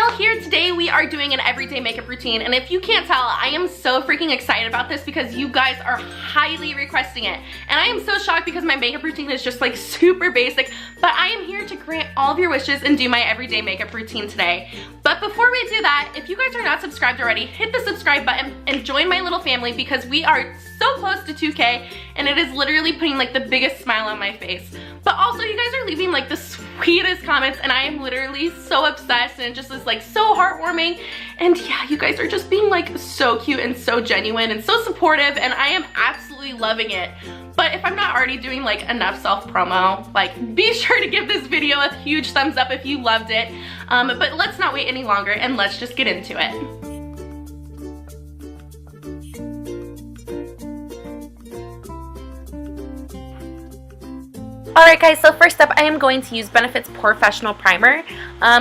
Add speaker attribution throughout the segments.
Speaker 1: Danielle here. Today we are doing an everyday makeup routine, and if you can't tell, I am so freaking excited about this because you guys are highly requesting it. And I am so shocked because my makeup routine is just like super basic, but I am here to grant all of your wishes and do my everyday makeup routine today. But before we do that, if you guys are not subscribed already, hit the subscribe button and join my little family because we are so close to 2K and it is literally putting like the biggest smile on my face. But also you guys are leaving like the sweetest comments and I am literally so obsessed, and it just is like so heartwarming. And yeah, you guys are just being like so cute and so genuine and so supportive, and I am absolutely loving it. But if I'm not already doing like enough self-promo, like be sure to give this video a huge thumbs up if you loved it. But let's not wait any longer and let's just get into it. Alright guys, so first up I am going to use Benefit's Porefessional Primer.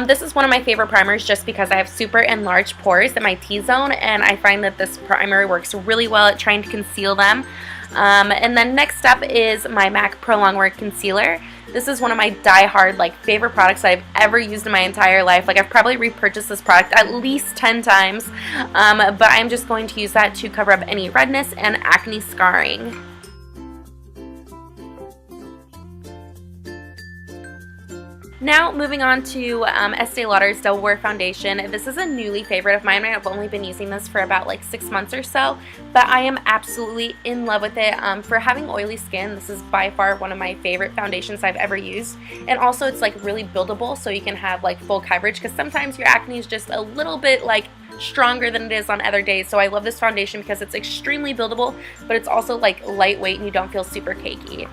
Speaker 1: This is one of my favorite primers just because I have super enlarged pores in my T-zone, and I find that this primer works really well at trying to conceal them. And then next up is my MAC Pro Longwear Concealer. This is one of my die-hard like favorite products I've ever used in my entire life. Like I've probably repurchased this product at least 10 times, but I'm just going to use that to cover up any redness and acne scarring. Now moving on to Este Lauder's Double Wear Foundation. This is a newly favorite of mine. I've only been using this for about like 6 months or so, but I am absolutely in love with it. For having oily skin, this is by far one of my favorite foundations I've ever used. And also it's like really buildable, so you can have like full coverage, because sometimes your acne is just a little bit like stronger than it is on other days. So I love this foundation because it's extremely buildable, but it's also like lightweight and you don't feel super cakey.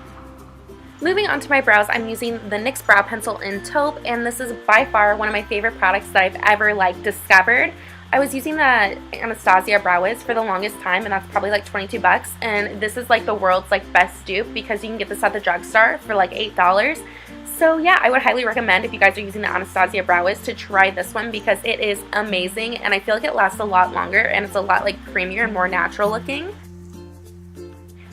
Speaker 1: Moving on to my brows, I'm using the NYX Brow Pencil in Taupe, and this is by far one of my favorite products that I've ever like discovered. I was using the Anastasia Brow Wiz for the longest time, and that's probably like 22 bucks, and this is like the world's like best dupe because you can get this at the drugstore for like $8. So yeah, I would highly recommend, if you guys are using the Anastasia Brow Wiz, to try this one because it is amazing, and I feel like it lasts a lot longer and it's a lot like creamier and more natural looking.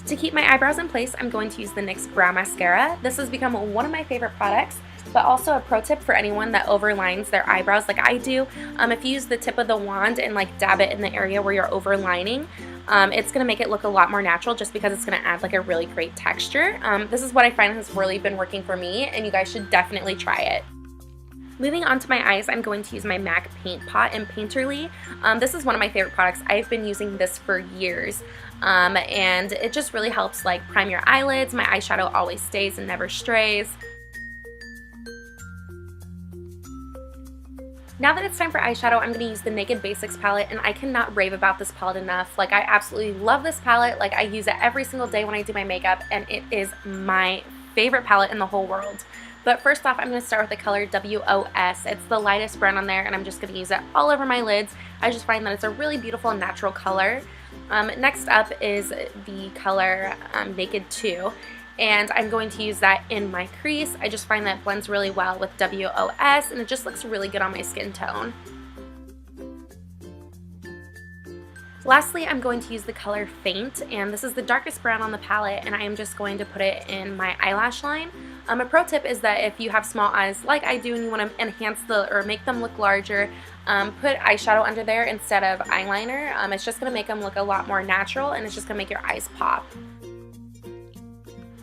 Speaker 1: To keep my eyebrows in place, I'm going to use the NYX Brow Mascara. This has become one of my favorite products, but also a pro tip for anyone that overlines their eyebrows like I do. If you use the tip of the wand and like dab it in the area where you're overlining, it's going to make it look a lot more natural just because it's going to add like a really great texture. This is what I find has really been working for me, and you guys should definitely try it. Moving on to my eyes, I'm going to use my MAC Paint Pot in Painterly. This is one of my favorite products. I've been using this for years, and it just really helps like prime your eyelids. My eyeshadow always stays and never strays. Now that it's time for eyeshadow, I'm going to use the Naked Basics palette, and I cannot rave about this palette enough. Like I absolutely love this palette. Like I use it every single day when I do my makeup, and it is my favorite palette in the whole world. But first off, I'm going to start with the color WOS. It's the lightest brown on there, and I'm just going to use it all over my lids. I just find that it's a really beautiful and natural color. Next up is the color Naked 2, and I'm going to use that in my crease. I just find that it blends really well with WOS, and it just looks really good on my skin tone. Lastly, I'm going to use the color Faint, and this is the darkest brown on the palette, and I am just going to put it in my eyelash line. A pro tip is that if you have small eyes like I do and you want to enhance or make them look larger, put eyeshadow under there instead of eyeliner. It's just going to make them look a lot more natural, and it's just going to make your eyes pop.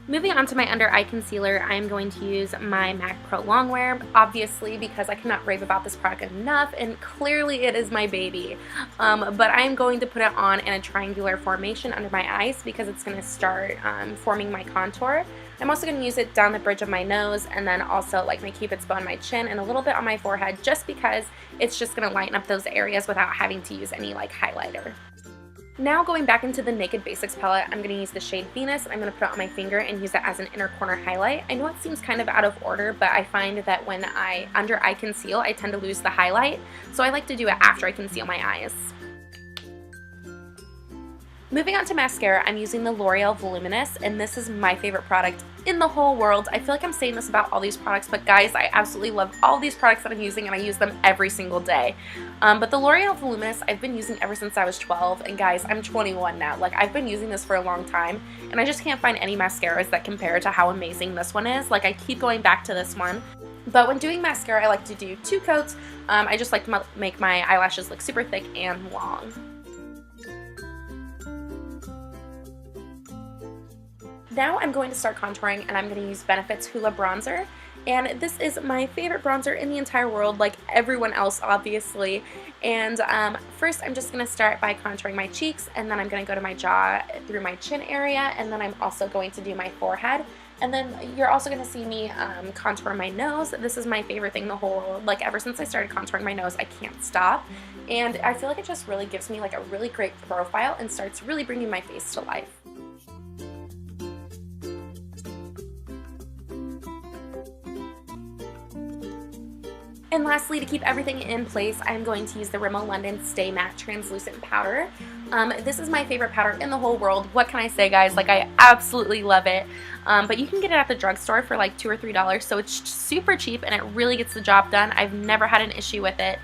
Speaker 1: Moving on to my under eye concealer, I am going to use my MAC Pro Longwear, obviously because I cannot rave about this product enough, and clearly it is my baby. But I am going to put it on in a triangular formation under my eyes because it's going to start forming my contour. I'm also going to use it down the bridge of my nose, and then also like my cupid's bow on my chin and a little bit on my forehead, just because it's just going to lighten up those areas without having to use any like highlighter. Now going back into the Naked Basics palette, I'm going to use the shade Venus, and I'm going to put it on my finger and use it as an inner corner highlight. I know it seems kind of out of order, but I find that when I under eye conceal, I tend to lose the highlight, so I like to do it after I conceal my eyes. Moving on to mascara, I'm using the L'Oreal Voluminous, and this is my favorite product in the whole world. I feel like I'm saying this about all these products, but guys, I absolutely love all these products that I'm using, and I use them every single day. But the L'Oreal Voluminous, I've been using ever since I was 12, and guys, I'm 21 now. Like, I've been using this for a long time, and I just can't find any mascaras that compare to how amazing this one is. Like, I keep going back to this one. But when doing mascara, I like to do 2 coats. I just like to make my eyelashes look super thick and long. Now I'm going to start contouring, and I'm going to use Benefit's Hoola bronzer. And this is my favorite bronzer in the entire world, like everyone else obviously. And first I'm just going to start by contouring my cheeks, and then I'm going to go to my jaw through my chin area, and then I'm also going to do my forehead. And then you're also going to see me contour my nose. This is my favorite thing in the whole world. Like ever since I started contouring my nose, I can't stop. And I feel like it just really gives me like a really great profile and starts really bringing my face to life. And lastly, to keep everything in place, I'm going to use the Rimmel London Stay Matte Translucent Powder. This is my favorite powder in the whole world. What can I say, guys? Like, I absolutely love it. But you can get it at the drugstore for like $2 or $3, so it's super cheap and it really gets the job done. I've never had an issue with it.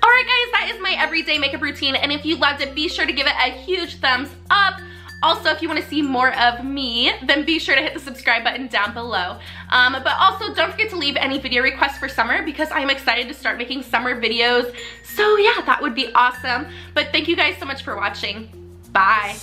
Speaker 1: Alright guys, that is my everyday makeup routine, and if you loved it, be sure to give it a huge thumbs up. Also, if you want to see more of me, then be sure to hit the subscribe button down below. But also, don't forget to leave any video requests for summer, because I'm excited to start making summer videos. So yeah, that would be awesome. But thank you guys so much for watching. Bye.